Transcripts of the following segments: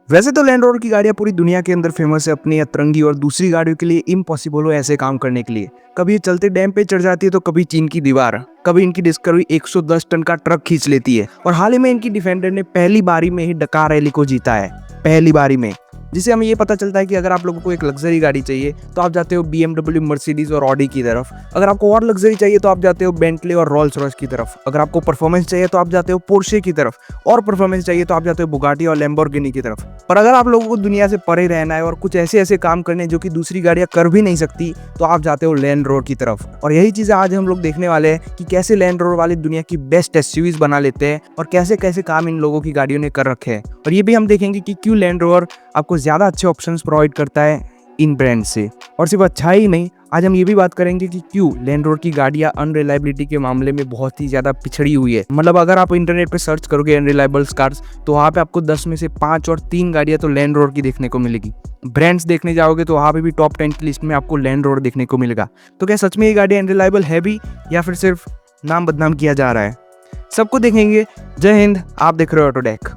वैसे तो land rover की गाड़ियां पूरी दुनिया के अंदर फेमस है अपनी अतरंगी और दूसरी गाड़ियों के लिए इम्पॉसिबल हो ऐसे काम करने के लिए। कभी ये चलते डैम पे चढ़ जाती है तो कभी चीन की दीवार, कभी इनकी डिस्कवरी 110 टन का ट्रक खींच लेती है। और हाल ही में इनकी डिफेंडर ने पहली बारी में ही डकार रैली को जीता है, पहली बारी में। जिससे हमें ये पता चलता है कि अगर आप लोगों को एक लग्जरी गाड़ी चाहिए तो आप जाते हो BMW, मर्सिडीज और ऑडी की तरफ। अगर आपको और लग्जरी चाहिए तो आप जाते हो बेंटले और रोल्स रॉयस की तरफ। अगर आपको परफॉर्मेंस चाहिए तो आप जाते हो पोर्शे की तरफ, और परफॉर्मेंस चाहिए तो आप जाते हो बुगाटी और लैम्बोर्गिनी की तरफ। पर अगर आप लोगों को दुनिया से परे रहना है और कुछ ऐसे ऐसे काम करने जो कि दूसरी गाड़ियां कर भी नहीं सकती, तो आप जाते हो लैंड रोवर की तरफ। और यही चीजें आज हम लोग देखने वाले हैं कि कैसे लैंड रोवर वाले दुनिया की बेस्ट SUVs बना लेते हैं और कैसे कैसे काम इन लोगों की गाड़ियों ने कर रखे हैं। और ये भी हम देखेंगे कि क्यों लैंड रोवर आपको ज्यादा अच्छे ऑप्शंस प्रोवाइड करता है इन ब्रांड से। और सिर्फ अच्छा ही नहीं, आज हम ये भी बात करेंगे कि क्यों लैंड रोवर की गाड़ियां अनरिलायबिलिटी के मामले में बहुत ही ज्यादा पिछड़ी हुई है। मतलब अगर आप इंटरनेट पे सर्च करोगे अनरिलायबल कार्स तो वहाँ पे आपको 10 में से 5 और 3 गाड़ियां तो लैंड रोवर की देखने को मिलेगी। ब्रांड्स देखने जाओगे तो वहाँ पे भी टॉप 10 की लिस्ट में आपको लैंड रोवर देखने को मिलेगा। तो क्या सच में ये गाड़ी अनरिलायबल है भी, या फिर सिर्फ नाम बदनाम किया जा रहा है? सबको देखेंगे। जय हिंद, आप देख रहे हो ऑटोडेक।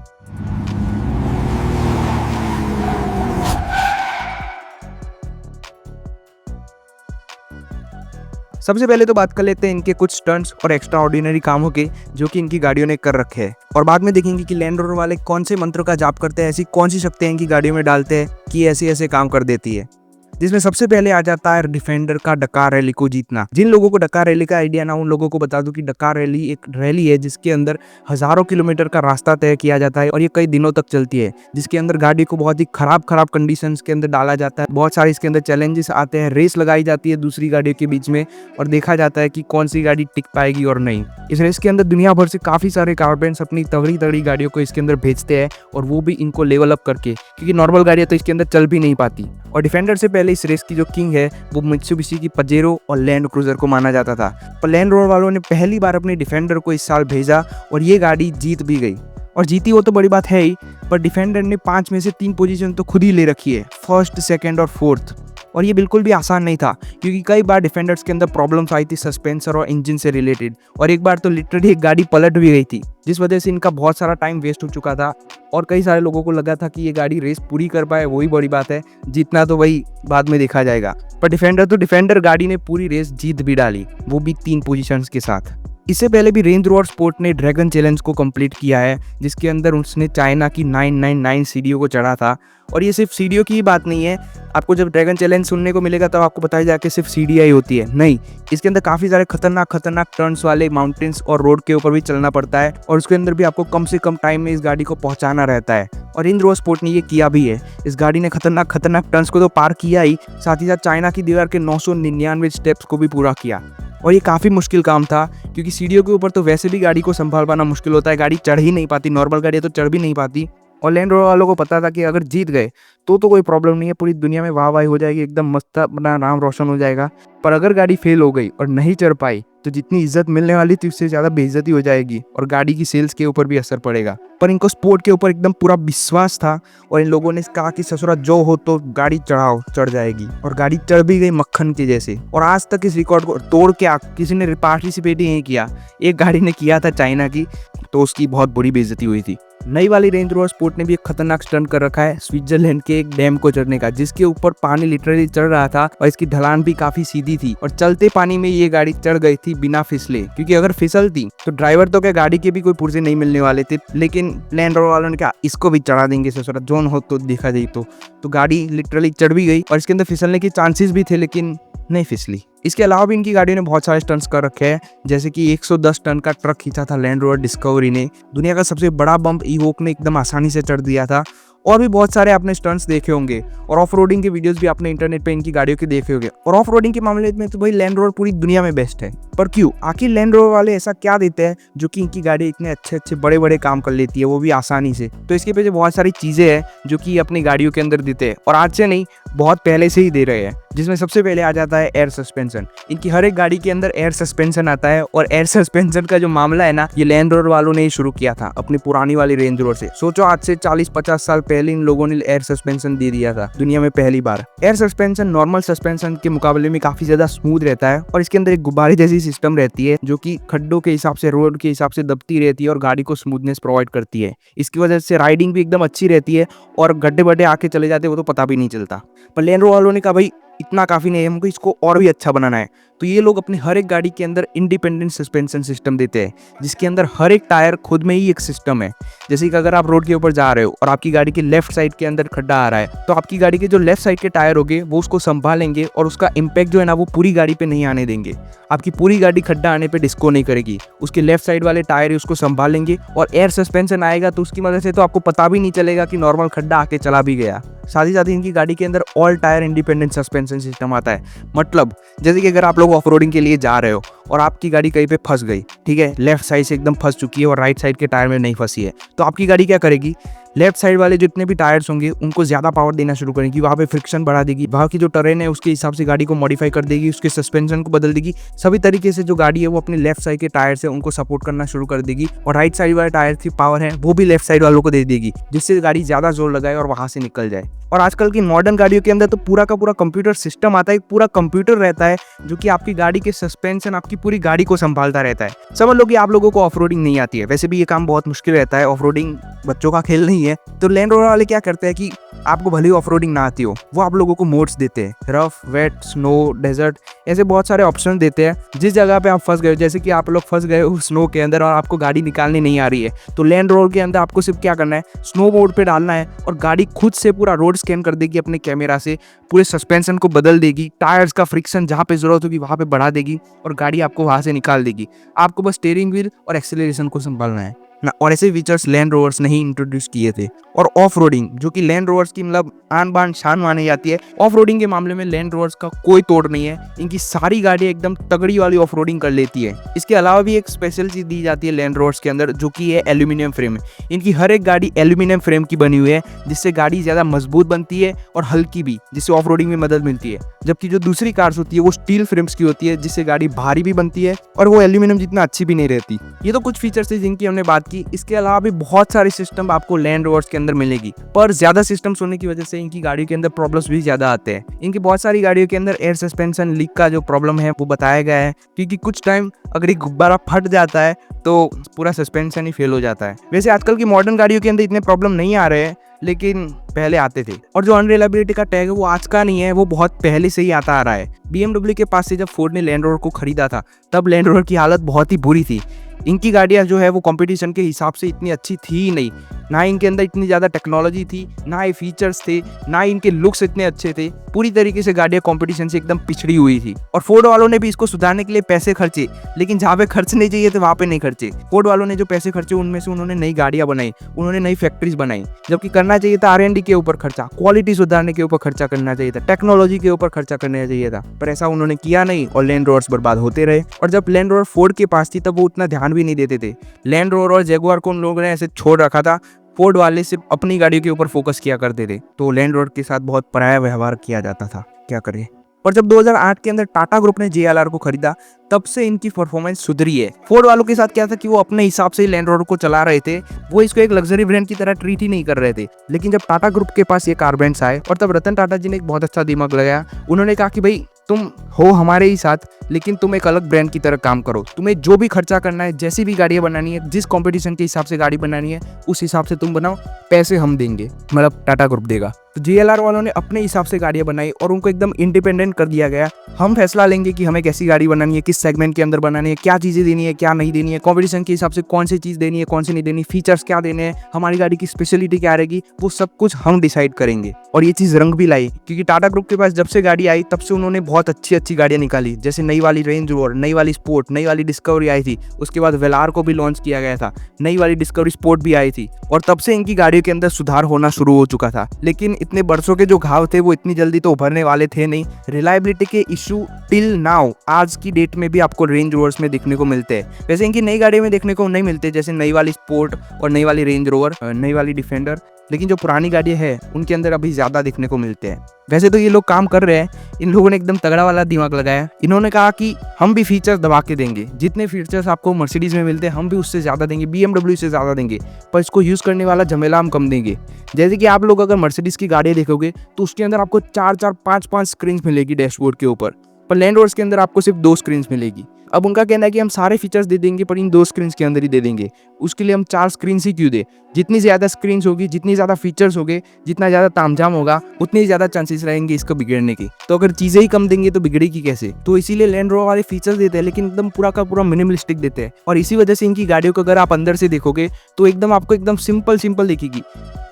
सबसे पहले तो बात कर लेते हैं इनके कुछ स्टंट्स और एक्स्ट्रा ऑर्डिनरी कामों के जो कि इनकी गाड़ियों ने कर रखे हैं। और बाद में देखेंगे कि लैंड रोवर वाले कौन से मंत्रों का जाप करते हैं, ऐसी कौन सी शक्तियां इनकी गाड़ियों में डालते हैं कि ऐसे ऐसे काम कर देती है। जिसमें सबसे पहले आ जाता है डिफेंडर का डकार रैली को जीतना। जिन लोगों को डकार रैली का आइडिया ना, उन लोगों को बता दूं कि डकार रैली एक रैली है जिसके अंदर हजारों किलोमीटर का रास्ता तय किया जाता है और ये कई दिनों तक चलती है। जिसके अंदर गाड़ी को बहुत ही खराब कंडीशंस के अंदर डाला जाता है। बहुत सारे इसके अंदर चैलेंजेस आते हैं, रेस लगाई जाती है दूसरी गाड़ियों के बीच में और देखा जाता है कि कौन सी गाड़ी टिक पाएगी और नहीं। इस रेस के अंदर दुनिया भर से काफी सारे कारपेंट्स अपनी तगड़ी तगड़ी गाड़ियों को इसके अंदर भेजते हैं और वो भी इनको लेवल अप करके, क्योंकि नॉर्मल गाड़ियां तो इसके अंदर चल भी नहीं पाती। और डिफेंडर से पहले इस रेस की जो किंग है वो मित्सुबिशी की पजेरो और लैंड क्रूजर को माना जाता था। पर लैंड रोवर वालों ने पहली बार अपने डिफेंडर को इस साल भेजा और ये गाड़ी जीत भी गई। और जीती वो तो बड़ी बात है ही, पर डिफेंडर ने 5 में से 3 पोजीशन तो खुद ही ले रखी है, फर्स्ट, सेकंड और फोर्थ। और ये बिल्कुल भी आसान नहीं था क्योंकि कई बार डिफेंडर्स के अंदर प्रॉब्लम्स आई थी सस्पेंसर और इंजन से रिलेटेड। और एक बार तो लिटरली एक गाड़ी पलट भी गई थी, जिस वजह से इनका बहुत सारा टाइम वेस्ट हो चुका था। और कई सारे लोगों को लगा था कि ये गाड़ी रेस पूरी कर पाए, वही बड़ी बात है, जीतना तो वही बाद में देखा जाएगा। पर डिफेंडर गाड़ी ने पूरी रेस जीत भी डाली, वो भी 3 पोजीशंस के साथ। इससे पहले भी रेंज रोवर स्पोर्ट ने ड्रैगन चैलेंज को कंप्लीट किया है, जिसके अंदर उसने चाइना की 999 सीढ़ियों को चढ़ा था। और ये सिर्फ सीढ़ियों की ही बात नहीं है, आपको जब ड्रैगन चैलेंज सुनने को मिलेगा तब आपको बताया जाए कि सिर्फ सीढ़ियाँ ही होती है, नहीं। इसके अंदर काफ़ी सारे खतरनाक टर्न्स वाले माउंटेन्स और रोड के ऊपर भी चलना पड़ता है और उसके अंदर भी आपको कम से कम टाइम में इस गाड़ी को पहुंचाना रहता है। और रेंज रोवर स्पोर्ट ने ये किया भी है। इस गाड़ी ने खतरनाक टर्न्स को तो पार किया ही, साथ ही साथ चाइना की दीवार के 999 स्टेप्स को भी पूरा किया। और ये काफ़ी मुश्किल काम था क्योंकि सीढ़ियों के ऊपर तो वैसे भी गाड़ी को संभाल पाना मुश्किल होता है, गाड़ी चढ़ ही नहीं पाती, नॉर्मल गाड़ी तो चढ़ भी नहीं पाती। और लैंड रोवर वालों को पता था कि अगर जीत गए तो कोई प्रॉब्लम नहीं है, पूरी दुनिया में वाह वाही हो जाएगी, एकदम मस्त अपना नाम रोशन हो जाएगा। पर अगर गाड़ी फेल हो गई और नहीं चढ़ पाई तो जितनी इज्जत मिलने वाली थी उससे ज़्यादा बेइज्जती हो जाएगी और गाड़ी की सेल्स के ऊपर भी असर पड़ेगा। पर इनको स्पोर्ट के ऊपर एकदम पूरा विश्वास था और इन लोगों ने कहा कि ससुरा जो हो तो गाड़ी चढ़ाओ, चढ़ जाएगी। और गाड़ी चढ़ भी गई मक्खन के जैसे। और आज तक इस रिकॉर्ड को तोड़ के किसी ने पार्टिसिपेट ही नहीं किया। एक गाड़ी ने किया था चाइना की, तो उसकी बहुत बुरी बेइज्जती हुई थी। नई वाली रेंज रोवर स्पोर्ट ने भी एक खतरनाक स्टंट कर रखा है स्विट्जरलैंड के एक डैम को चढ़ने का, जिसके ऊपर पानी लिटरली चढ़ रहा था और इसकी ढलान भी काफी सीधी थी। और चलते पानी में ये गाड़ी चढ़ गई थी बिना फिसले, क्योंकि अगर फिसलती तो ड्राइवर तो क्या गाड़ी के भी कोई पुर्जे नहीं मिलने वाले थे। लेकिन लैंड रोवर वालों ने कहा इसको भी चढ़ा देंगे, ससुरा जोन हो तो देखा जाए तो गाड़ी लिटरली चढ़ भी गई और इसके अंदर फिसलने के चांसेस भी थे लेकिन नहीं फिसली। इसके अलावा भी इनकी गाड़ियों ने बहुत सारे स्टंट्स कर रखे हैं, जैसे कि 110 टन का ट्रक खींचा था लैंड रोवर डिस्कवरी ने। दुनिया का सबसे बड़ा बम्प इवोक ने एकदम आसानी से चढ़ दिया था। और भी बहुत सारे आपने स्टंट्स देखे होंगे और ऑफ रोडिंग के वीडियोस भी आपने इंटरनेट पे इनकी गाड़ियों के देखे होंगे। और ऑफ रोडिंग के मामले में तो भाई लैंड रोवर पूरी दुनिया में बेस्ट है। पर क्यों, आखिर लैंड रोवर वाले ऐसा क्या देते हैं जो कि इनकी गाड़ी इतने अच्छे बड़े काम कर लेती है, वो भी आसानी से? तो इसके पीछे बहुत सारी चीजें हैं जो कि अपनी गाड़ियों के अंदर देते हैं। और आज से नहीं, बहुत पहले से ही दे रहे हैं, जिसमें सबसे पहले आ जाता है एयर सस्पेंशन। इनकी हर एक गाड़ी के अंदर एयर सस्पेंशन आता है, और एयर सस्पेंशन का जो मामला है ना, ये लैंड रोवर वालों ने ही शुरू किया था अपनी पुरानी वाली रेंज रोवर से। सोचो आज से 40-50 साल पहले इन लोगों ने एयर सस्पेंशन दे दिया था दुनिया में पहली बार। एयर सस्पेंशन नॉर्मल सस्पेंशन के मुकाबले में काफी ज्यादा स्मूथ रहता है, और इसके अंदर एक गुब्बारे जैसी सिस्टम रहती है जो कि खड्डों के हिसाब से, रोड के हिसाब से दबती रहती है और गाड़ी को स्मूथनेस प्रोवाइड करती है। इसकी वजह से राइडिंग भी एकदम अच्छी रहती है, और गड्ढे बड्ढे आके चले जाते हैं वो तो पता भी नहीं चलता। पर लैंड रोवर वालों ने कहा भाई इतना काफी नहीं है, हमको इसको और भी अच्छा बनाना है। तो ये लोग अपनी हर एक गाड़ी के अंदर इंडिपेंडेंट सस्पेंशन सिस्टम देते हैं, जिसके अंदर हर एक टायर खुद में ही एक सिस्टम है। जैसे कि अगर आप रोड के ऊपर जा रहे हो और आपकी गाड़ी के लेफ्ट साइड के अंदर खड्डा आ रहा है, तो आपकी गाड़ी के जो लेफ्ट साइड के टायर होंगे वो उसको संभालेंगे, और उसका इम्पैक्ट जो है ना वो पूरी गाड़ी पे नहीं आने देंगे। आपकी पूरी गाड़ी खड्डा आने पे डिस्को नहीं करेगी, उसके लेफ्ट साइड वाले टायर उसको संभालेंगे, और एयर सस्पेंशन आएगा तो उसकी मदद से तो आपको पता भी नहीं चलेगा कि नॉर्मल खड्डा आके चला भी गया। साथ ही साथ इनकी गाड़ी के अंदर all tyre independent suspension system आता है। मतलब जैसे कि अगर आप लोग ऑफ रोडिंग के लिए जा रहे हो और आपकी गाड़ी कहीं पे फंस गई, ठीक है, लेफ्ट साइड से एकदम फंस चुकी है और राइट साइड के टायर में नहीं फंसी है, तो आपकी गाड़ी क्या करेगी, लेफ्ट साइड वाले जितने भी टायर्स होंगे उनको ज्यादा पावर देना शुरू करेगी, वहाँ पे फ्रिक्शन बढ़ा देगी, वहाँ की जो टर्रेन है उसके हिसाब से गाड़ी को मॉडिफाई कर देगी, उसके सस्पेंशन को बदल देगी। सभी तरीके से जो गाड़ी है वो अपने लेफ्ट साइड के टायर से उनको सपोर्ट करना शुरू कर देगी, और राइट साइड वाले टायर की पावर है वो भी लेफ्ट साइड वालों को दे देगी, जिससे गाड़ी ज्यादा जोर लगाए और वहां से निकल जाए। और आजकल की मॉडर्न गाड़ियों के अंदर तो पूरा का पूरा कंप्यूटर सिस्टम आता है, पूरा कंप्यूटर रहता है जो कि आपकी गाड़ी के सस्पेंशन, आपकी पूरी गाड़ी को संभालता रहता है। समझ लो कि आप लोगों को ऑफ रोडिंग नहीं आती है, वैसे भी ये काम बहुत मुश्किल रहता है, ऑफ रोडिंग बच्चों का खेल नहीं है। तो लैंड रोवर वाले क्या करते हैं कि आपको भले ही ऑफ रोडिंग ना आती हो, वो आप लोगों को मोड्स देते हैं, रफ, वेट, स्नो, डेजर्ट, ऐसे बहुत सारे ऑप्शन देते हैं। जिस जगह पे आप फंस गए, जैसे कि आप लोग फंस गए हो स्नो के अंदर और आपको गाड़ी निकालनी नहीं आ रही है, तो लैंड रोवर के अंदर आपको सिर्फ क्या करना है, स्नो मोड पे डालना है, और गाड़ी खुद से पूरा रोड स्कैन कर देगी अपने कैमरा से, पूरे सस्पेंशन को बदल देगी, टायर्स का फ्रिक्शन जहाँ पे जरूरत होगी वहाँ पे बढ़ा देगी, और गाड़ी आपको वहाँ से निकाल देगी। आपको बस स्टीयरिंग व्हील और एक्सेलरेशन को संभालना है ना। और ऐसे फीचर्स लैंड रोवर्स ने ही इंट्रोड्यूस किए थे। और ऑफ रोडिंग, जो कि लैंड रोवर्स की मतलब आन बान शान मानी जाती है, ऑफ रोडिंग के मामले में लैंड रोवर्स का कोई तोड़ नहीं है। इनकी सारी गाड़ियां एकदम तगड़ी वाली ऑफ रोडिंग कर लेती है। इसके अलावा भी एक स्पेशल चीज दी जाती है लैंड रोवर्स के अंदर, जो कि है एल्यूमिनियम फ्रेम। इनकी हर एक गाड़ी एल्यूमिनियम फ्रेम की बनी हुई है, जिससे गाड़ी ज्यादा मजबूत बनती है और हल्की भी, जिससे ऑफ रोडिंग में मदद मिलती है। जबकि जो दूसरी कार्स होती है वो स्टील फ्रेम्स की होती है, जिससे गाड़ी भारी भी बनती है और वो एल्यूमिनियम जितना अच्छी भी नहीं रहती। ये तो कुछ फीचर्स थे जिनकी हमने बात की। इसके अलावा भी बहुत सारी सिस्टम आपको लैंड रोवर्स के अंदर मिलेगी, पर ज्यादा सिस्टम्स होने की वजह से इनकी गाड़ियों के अंदर प्रॉब्लम्स भी ज्यादा आते हैं। इनकी बहुत सारी गाड़ियों के अंदर एयर सस्पेंशन लीक का जो प्रॉब्लम है वो बताया गया है, क्योंकि कुछ टाइम अगर एक गुब्बारा फट जाता है तो पूरा सस्पेंशन ही फेल हो जाता है। वैसे आजकल की मॉडर्न गाड़ियों के अंदर इतने प्रॉब्लम नहीं आ रहे हैं, लेकिन पहले आते थे। और जो अनरिलायबिलिटी का टैग है वो आज का नहीं है, वो बहुत पहले से ही आता आ रहा है। BMW के पास से जब फोर्ड ने लैंड रोवर को खरीदा था, तब लैंड रोवर की हालत बहुत ही बुरी थी। इनकी गाड़ियां जो है वो कंपटीशन के हिसाब से इतनी अच्छी थी ही नहीं, ना इनके अंदर इतनी ज़्यादा टेक्नोलॉजी थी, ना ये फीचर्स थे, ना इनके लुक्स इतने अच्छे थे। पूरी तरीके से गाड़ियां कंपटीशन से एकदम पिछड़ी हुई थी। और फोर्ड वालों ने भी इसको सुधारने के लिए पैसे खर्चे, लेकिन जहाँ पे खर्च नहीं चाहिए थे वहाँ पे नहीं खर्चे। फोर्ड वालों ने जो पैसे खर्चे उनमें से उन्होंने नई गाड़ियां बनाई, उन्होंने नई फैक्ट्रीज बनाई, जबकि करना चाहिए था R&D के ऊपर खर्चा, क्वालिटी सुधारने के ऊपर खर्चा करना चाहिए था, टेक्नोलॉजी के ऊपर खर्चा करना चाहिए था। पर ऐसा उन्होंने किया नहीं और लैंड रोवर्स बर्बाद होते रहे। और जब लैंड रोवर फोर्ड के पास थी तब वो उतना ध्यान भी नहीं देते थे। लैंड रोवर और जैगुआर को उन लोगों ने ऐसे छोड़ रखा था। फोर्ड वाले सिर्फ अपनी गाड़ियों के ऊपर फोकस किया करते थे, तो लैंड रोवर के साथ बहुत पराया व्यवहार किया जाता था। क्या करें। और जब 2008 के अंदर टाटा ग्रुप ने JLR को खरीदा, तब से इनकी परफॉर्मेंस सुधरी है। फोर्ड वालों के साथ क्या था कि वो अपने हिसाब से ही लैंड रोवर को चला रहे थे, वो इसको एक लग्जरी ब्रांड की तरह ट्रीट ही नहीं कर रहे थे। लेकिन जब टाटा ग्रुप के पास ये कार ब्रांड्स आए, और तब रतन टाटा जी ने एक बहुत अच्छा दिमाग लगाया। उन्होंने कहा कि भाई तुम हो हमारे ही साथ, लेकिन तुम एक अलग ब्रांड की तरह काम करो। तुम्हें जो भी खर्चा करना है, जैसी भी गाड़ियां बनानी है, जिस कंपटीशन के हिसाब से गाड़ी बनानी है, उस हिसाब से तुम बनाओ, पैसे हम देंगे, मतलब टाटा ग्रुप देगा। तो JLR वालों ने अपने हिसाब से गाड़ियां बनाई और उनको एकदम इंडिपेंडेंट कर दिया गया। हम फैसला लेंगे कि हमें कैसी गाड़ी बनानी है, किस सेगमेंट के अंदर बनानी है, क्या चीजें देनी है, क्या नहीं देनी है, कंपटीशन के हिसाब से कौन सी चीज देनी है, कौन सी नहीं देनी, फीचर्स क्या देने हैं, हमारी गाड़ी की स्पेशलिटी क्या रहेगी, वो सब कुछ हम डिसाइड करेंगे। और ये चीज रंग भी लाई, क्योंकि टाटा ग्रुप के पास जब से गाड़ी आई तब से उन्होंने बहुत अच्छी अच्छी गाड़ियां निकाली। जैसे नई वाली रेंज रोवर, नई वाली स्पोर्ट, नई वाली डिस्कवरी आई थी, उसके बाद वेलार को भी लॉन्च किया गया था, नई वाली डिस्कवरी स्पोर्ट भी आई थी। और तब से इनकी गाड़ियों के अंदर सुधार होना शुरू हो चुका था। लेकिन इतने बरसों के जो घाव थे वो इतनी जल्दी तो उभरने वाले थे नहीं। रिलायबिलिटी के इशू टिल नाउ, आज की डेट में भी आपको रेंज रोवर्स में देखने को मिलते हैं। वैसे इनकी नई गाड़ी में देखने को नहीं मिलते, जैसे नई वाली स्पोर्ट और नई वाली रेंज रोवर, नई वाली डिफेंडर, लेकिन जो पुरानी गाड़ियाँ है उनके अंदर अभी ज़्यादा दिखने को मिलते हैं। वैसे तो ये लोग काम कर रहे हैं, इन लोगों ने एकदम तगड़ा वाला दिमाग लगाया। इन्होंने कहा कि हम भी फीचर्स दबा के देंगे, जितने फीचर्स आपको मर्सिडीज में मिलते हैं हम भी उससे ज़्यादा देंगे, BMW से ज़्यादा देंगे, पर इसको यूज़ करने वाला झमेला हम कम देंगे। जैसे कि आप लोग अगर मर्सिडीज की गाड़ियाँ देखोगे तो उसके अंदर आपको 4-4, 5-5 स्क्रीन मिलेगी डैशबोर्ड के ऊपर, पर लैंड रोवर्स के अंदर आपको सिर्फ 2 स्क्रीन मिलेगी। अब उनका कहना है कि हम सारे फीचर्स दे देंगे पर इन 2 स्क्रीन के अंदर ही दे देंगे, उसके लिए हम 4 स्क्रीन ही क्यों दे। जितनी ज़्यादा स्क्रीन होगी, जितनी ज़्यादा फीचर्स होंगे, जितना ज़्यादा तामझाम होगा, उतनी ज़्यादा चांसेस रहेंगे इसको बिगड़ने की। तो अगर चीज़ें ही कम देंगे तो बिगड़ेगी कैसे। तो इसीलिए लैंड रोवर वाले फीचर्स देते हैं लेकिन एकदम पूरा का पूरा मिनिमलिस्टिक देते हैं, और इसी वजह से इनकी गाड़ियों को अगर आप अंदर से देखोगे तो एकदम आपको एकदम सिंपल दिखेगी।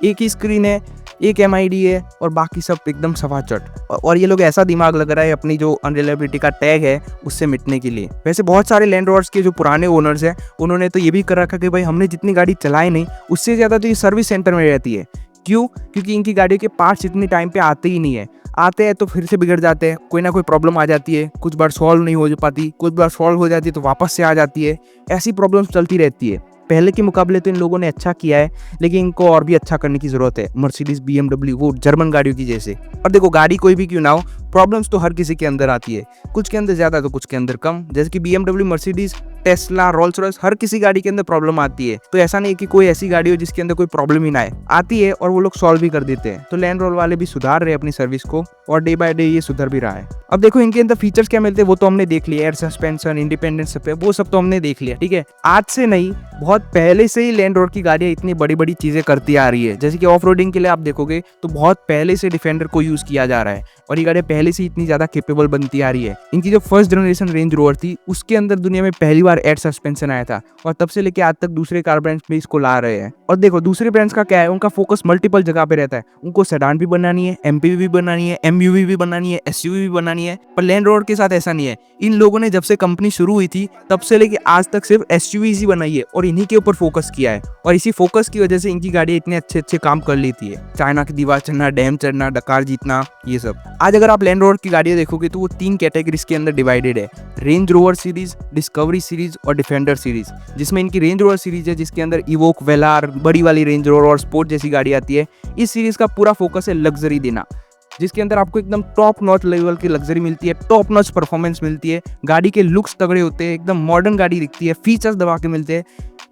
एक ही स्क्रीन है, एक MID है और बाकी सब एकदम सफाचट। और ये लोग ऐसा दिमाग लग रहा है अपनी जो अनरिलायबिलिटी का टैग है उससे मिटने के लिए। वैसे बहुत सारे लैंड रोवर्स के जो पुराने ओनर्स हैं उन्होंने तो ये भी कर रखा कि भाई हमने जितनी गाड़ी चलाई नहीं उससे ज़्यादा तो ये सर्विस सेंटर में रहती है। क्यों? क्योंकि इनकी गाड़ियों के पार्ट्स इतने टाइम पे आते ही नहीं है, आते हैं तो फिर से बिगड़ जाते हैं, कोई ना कोई प्रॉब्लम आ जाती है, कुछ बार सॉल्व नहीं हो पाती, कुछ बार सॉल्व हो जाती है तो वापस से आ जाती है। ऐसी प्रॉब्लम्स चलती रहती है। पहले के मुकाबले तो इन लोगों ने अच्छा किया है लेकिन इनको और भी अच्छा करने की ज़रूरत है, मर्सिडीज, BMW, वो जर्मन गाड़ियों की जैसे। और देखो गाड़ी कोई भी क्यों ना हो, प्रॉब्लम्स तो हर किसी के अंदर आती है, कुछ के अंदर ज़्यादा तो कुछ के अंदर कम। जैसे कि BMW, Mercedes, Tesla, Rolls Royce, हर किसी गाड़ी के अंदर प्रॉब्लम आती है। तो ऐसा नहीं है कि कोई ऐसी गाड़ी हो जिसके अंदर कोई प्रॉब्लम ही ना आए, आती है और वो लोग सॉल्व भी कर देते हैं। तो लैंड रोवर वाले भी सुधार रहे अपनी सर्विस को और डे बाय डे ये सुधर भी रहा है। अब देखो इनके अंदर फीचर्स क्या मिलते हैं वो तो हमने देख लिया, एयर सस्पेंशन, इंडिपेंडेंस, वो सब तो हमने देख लिया, ठीक है। आज से नहीं, बहुत पहले से ही लैंड रोवर की गाड़ियाँ इतनी बड़ी बड़ी चीज़ें करती आ रही है। जैसे कि ऑफ रोडिंग के लिए आप देखोगे तो बहुत पहले से डिफेंडर को यूज़ किया जा रहा है और ये गाड़ियाँ पहले से इतनी ज़्यादा कैपेबल बनती आ रही है। इनकी जो फर्स्ट जनरेशन रेंज रोवर थी उसके अंदर दुनिया में पहली बार एयर सस्पेंशन आया था और तब से लेके आज तक दूसरे कार ब्रांड्स में इसको ला रहे हैं। और देखो दूसरे ब्रांड्स का क्या है, उनका फोकस मल्टीपल जगह पे रहता है। उनको सेडान भी बनानी है, MPV भी बनानी है, MUV भी बनानी है, SUV भी बनानी है, पर लैंड रोवर के साथ ऐसा नहीं है। इन लोगों ने जब से कंपनी शुरू हुई थी तब से लेके आज तक सिर्फ SUVs ही बनाई है और इन्हीं के ऊपर फोकस किया है। और इसी फोकस की वजह से इनकी गाड़ियाँ इतने अच्छे अच्छे काम कर लेती है, चाइना की दीवार चढ़ना, डैम चढ़ना, डकार जीतना, ये सब। आज अगर आप लैंड रोवर की गाड़ियाँ देखोगे तो वो 3 कैटेगरीज के अंदर डिवाइडेड है, range rover series, discovery series और डिफेंडर सीरीज। जिसमें इनकी रेंज रोवर सीरीज है जिसके अंदर इवोक, वेलार, बड़ी वाली रेंज रोवर और स्पोर्ट जैसी गाड़ी आती है। इस सीरीज का पूरा फोकस है लग्जरी देना, जिसके अंदर आपको एकदम टॉप नॉच लेवल की लग्जरी मिलती है, टॉप नॉच परफॉर्मेंस मिलती है, गाड़ी के लुक्स तगड़े होते हैं, एकदम मॉडर्न गाड़ी दिखती है, फीचर्स दबा के मिलते हैं।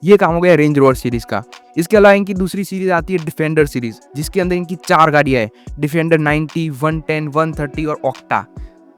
ये काम हो गया रेंज रोवर सीरीज का। इसके अलावा इनकी दूसरी सीरीज आती है डिफेंडर सीरीज, जिसके अंदर इनकी 4 गाड़ियाँ है, डिफेंडर 90, 110, 130 और ऑक्टा।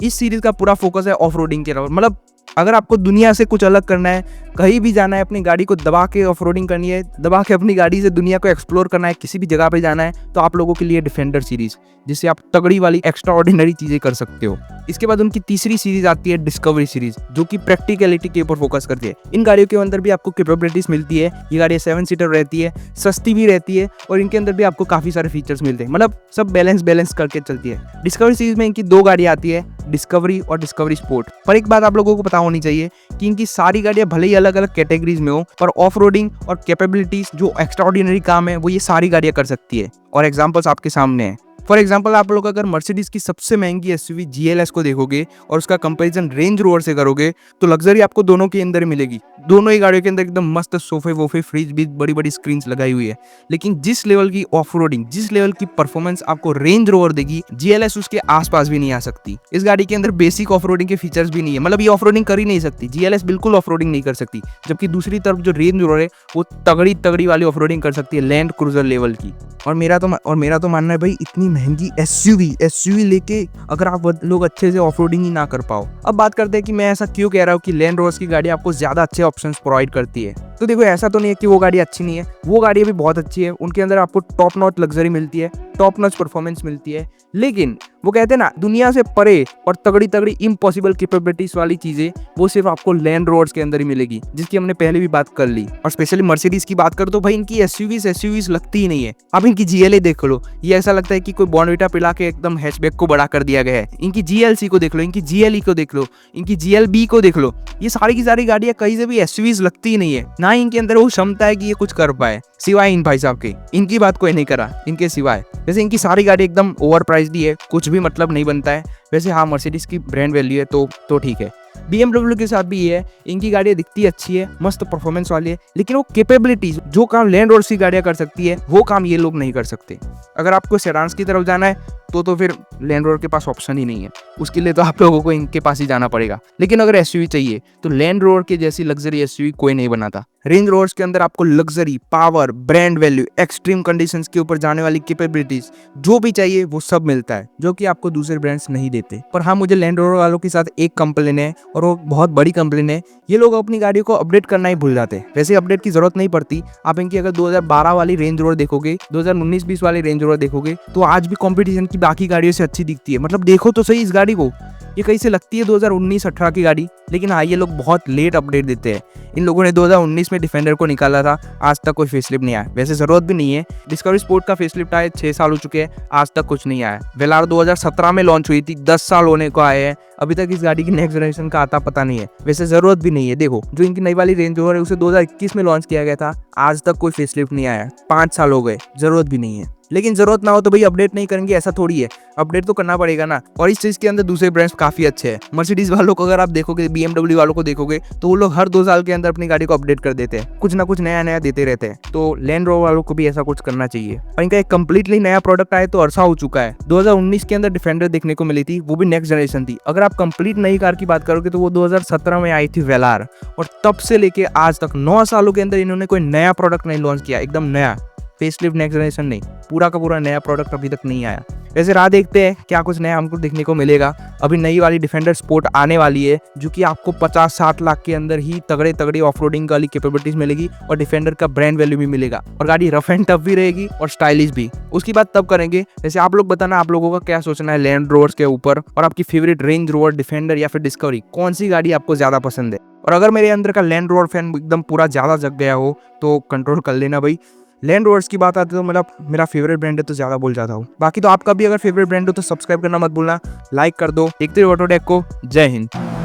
इस सीरीज का पूरा फोकस है ऑफ रोडिंग के ऊपर। मतलब अगर आपको दुनिया से कुछ अलग करना है, कहीं भी जाना है, अपनी गाड़ी को दबा के ऑफ रोडिंग करनी है, दबा के अपनी गाड़ी से दुनिया को एक्सप्लोर करना है, किसी भी जगह पे जाना है, तो आप लोगों के लिए डिफेंडर सीरीज, जिससे आप तगड़ी वाली एक्स्ट्रा ऑर्डिनरी चीज़ें कर सकते हो। इसके बाद उनकी तीसरी सीरीज आती है डिस्कवरी सीरीज, जो कि प्रैक्टिकलिटी के ऊपर फोकस करती है। इन गाड़ियों के अंदर भी आपको कैपेबिलिटीज मिलती है। ये गाड़ियाँ 7 सीटर रहती है, सस्ती भी रहती है और इनके अंदर भी आपको काफ़ी सारे फीचर्स मिलते हैं। मतलब सब बैलेंस करके चलती है। डिस्कवरी सीरीज में इनकी 2 गाड़ियाँ आती है, डिस्कवरी और डिस्कवरी स्पोर्ट। पर एक बात आप लोगों को पता होनी चाहिए कि इनकी सारी गाड़ियाँ भले ही अलग अलग कैटेगरीज में हो, पर ऑफ रोडिंग और कैपेबिलिटीज जो एक्स्ट्रा ऑर्डिनरी काम है वो ये सारी गाड़ियाँ कर सकती है। और एग्जाम्पल्स आपके सामने हैं। फॉर एग्जाम्पल आप लोग अगर मर्सिडीज की सबसे महंगी SUV GLS को देखोगे और उसका कंपैरिजन रेंज रोवर से करोगे तो लग्जरी आपको दोनों के अंदर मिलेगी। दोनों ही गाड़ियों के अंदर एकदम मस्त सोफे वोफे, फ्रिज भी, बड़ी बड़ी स्क्रीन लगाई हुई है। लेकिन जिस लेवल की ऑफ रोडिंग, जिस लेवल की परफॉर्मेंस आपको रेंज रोवर देगी, GLS उसके आसपास भी नहीं आ सकती। इस गाड़ी के अंदर बेसिक ऑफ रोडिंग के फीचर्स भी नहीं है, मतलब ये ऑफ रोडिंग कर ही नहीं सकती। GLS बिल्कुल ऑफ रोडिंग नहीं कर सकती, जबकि दूसरी तरफ जो रेंज रोवर है वो तगड़ी वाली ऑफ रोडिंग कर सकती है, लैंड क्रूजर लेवल की। और मेरा तो मानना है भाई, इतनी महंगी SUV लेके अगर आप लोग अच्छे से ऑफ रोडिंग ही ना कर पाओ। अब बात करते हैं कि मैं ऐसा क्यों कह रहा हूँ कि लैंड रोवर्स की गाड़ी आपको ज्यादा अच्छे ऑप्शंस प्रोवाइड करती है। तो देखो ऐसा तो नहीं है कि वो गाड़ी अच्छी नहीं है, वो गाड़ी भी बहुत अच्छी है। उनके अंदर आपको टॉप नॉच लग्जरी मिलती है, टॉप नॉच परफॉर्मेंस मिलती है। लेकिन वो कहते हैं ना, दुनिया से परे और तगड़ी इम्पॉसिबल कैपेबिलिटीज वाली चीजें वो सिर्फ आपको लैंड रोवर्स के अंदर ही मिलेगी, जिसकी हमने पहले भी बात कर ली। और स्पेशली मर्सिडीज की बात कर तो भाई इनकी SUVs लगती ही नहीं है। अब इनकी GLA देख लो, ये ऐसा लगता है कि कोई बॉर्नविटा पिला के एकदम हैचबैक को बड़ा कर दिया गया है। इनकी GLC को देख लो, इनकी GLE को देख लो, इनकी GLB को देख लो, ये सारी की सारी गाड़ियां कहीं से भी SUVs लगती ही नहीं है। ना ही इनके अंदर वो क्षमता है कि ये कुछ कर पाए, सिवाय इन भाई साहब के। इनकी बात कोई नहीं करा इनके सिवाय। वैसे इनकी सारी गाड़ी एकदम ओवर प्राइस्ड ही है, कुछ भी मतलब नहीं बनता है। वैसे हाँ, मर्सिडीज की ब्रांड वैल्यू है तो ठीक है, BMW के साथ भी ये है, इनकी गाड़ियाँ दिखती अच्छी है, मस्त परफॉर्मेंस वाली है, लेकिन वो कैपेबिलिटीज जो काम लैंड रोवर्स की गाड़ियाँ कर सकती है वो काम ये लोग नहीं कर सकते। अगर आपको सेडान्स की तरफ जाना है तो फिर लैंड रोवर के पास ऑप्शन ही नहीं है, उसके लिए तो आप लोगों को इनके पास ही जाना पड़ेगा। लेकिन अगर एसयूवी चाहिए तो लैंड रोवर के जैसी लग्जरी एसयूवी कोई नहीं बनाता। रेंज रोवर्स के अंदर आपको luxury, power, brand value, extreme conditions के ऊपर जाने वाली कैपेबिलिटीज जो भी चाहिए वो सब मिलता है, जो कि आपको दूसरे ब्रांड्स नहीं देते। पर हाँ, मुझे लैंड रोवर वालों के साथ एक कंप्लेन है और वो बहुत बड़ी कंप्लेन है, ये लोग अपनी गाड़ियों को अपडेट करना ही भूल जाते हैं। वैसे अपडेट की जरूरत नहीं पड़ती। आप इनकी अगर 2012 वाली रेंज रोवर देखोगे, 2019-20 वाली रेंज रोवर देखोगे तो आज भी कंपटीशन की बाकी गाड़ियों से अच्छी दिखती है। मतलब देखो तो सही इस गाड़ी को, ये कहीं से लगती है 2019-18 की गाड़ी, लेकिन हाँ ये लोग बहुत लेट अपडेट देते हैं। इन लोगों ने 2019 में डिफेंडर को निकाला था, आज तक कोई फेसलिफ्ट नहीं आया। वैसे जरूरत भी नहीं है, डिस्कवरी स्पोर्ट का फेसलिफ्ट आए 6 साल हो चुके हैं, आज तक कुछ नहीं आया। वेलार 2017 में लॉन्च हुई थी, 10 साल होने को आए हैं, अभी तक इस गाड़ी की नेक्स्ट जनरेशन का आता पता नहीं है। वैसे जरूरत भी नहीं है। देखो जो इनकी नई वाली रेंज रोवर है उसे 2021 में लॉन्च किया गया था, आज तक कोई फेसलिफ्ट नहीं आया, 5 साल हो गए, जरूरत भी नहीं है। लेकिन जरूरत ना हो तो भाई अपडेट नहीं करेंगे, ऐसा थोड़ी है, अपडेट तो करना पड़ेगा ना। और इस चीज के अंदर दूसरे ब्रांड्स काफी अच्छे हैं। मर्सिडीज वालों को अगर आप देखोगे, BMW वालों को देखोगे तो वो लोग हर 2 साल के अंदर अपनी गाड़ी को अपडेट कर देते हैं, कुछ ना कुछ नया नया देते रहते हैं। तो लैंड रोवर वालों को भी ऐसा कुछ करना चाहिए। और इनका एक कंप्लीटली नया प्रोडक्ट आया तो अरसा हो चुका है। 2019 के अंदर डिफेंडर देखने को मिली थी, वो भी नेक्स्ट जनरेशन थी। अगर आप कंप्लीट नई कार की बात करोगे तो वो 2017 में आई थी वेलार, और तब से लेके आज तक 9 सालों के अंदर इन्होंने कोई नया प्रोडक्ट नहीं लॉन्च किया, एकदम नया फेसलिफ्ट नेक्स्ट जनरेशन नहीं, पूरा का पूरा नया प्रोडक्ट अभी तक नहीं आया। वैसे राह देखते हैं क्या कुछ नया हमको देखने को मिलेगा। अभी नई वाली डिफेंडर स्पोर्ट आने वाली है, जो कि आपको 50-60 लाख के अंदर ही तगड़े तगड़ी ऑफरोडिंग वाली कैपेबिलिटीज मिलेगी और डिफेंडर का ब्रांड वैल्यू भी मिलेगा, और गाड़ी रफ एंड टफ भी रहेगी और स्टाइलिश भी। उसकी बात तब करेंगे। वैसे आप लोग बताना आप लोगों का क्या सोचना है लैंड रोवर्स के ऊपर, और आपकी फेवरेट रेंज रोवर, डिफेंडर या फिर डिस्कवरी, कौन सी गाड़ी आपको ज्यादा पसंद है। और अगर मेरे अंदर का लैंड रोवर फैन एकदम पूरा ज्यादा जग गया हो तो कंट्रोल कर लेना भाई। लैंड रोवर्स की बात आती है तो मेरा फेवरेट ब्रांड है तो ज्यादा बोल जाता हूँ। बाकी तो आपका भी अगर फेवरेट ब्रांड हो तो सब्सक्राइब करना मत भूलना, लाइक कर दो। देखते रहो ऑटोटेक को। जय हिंद।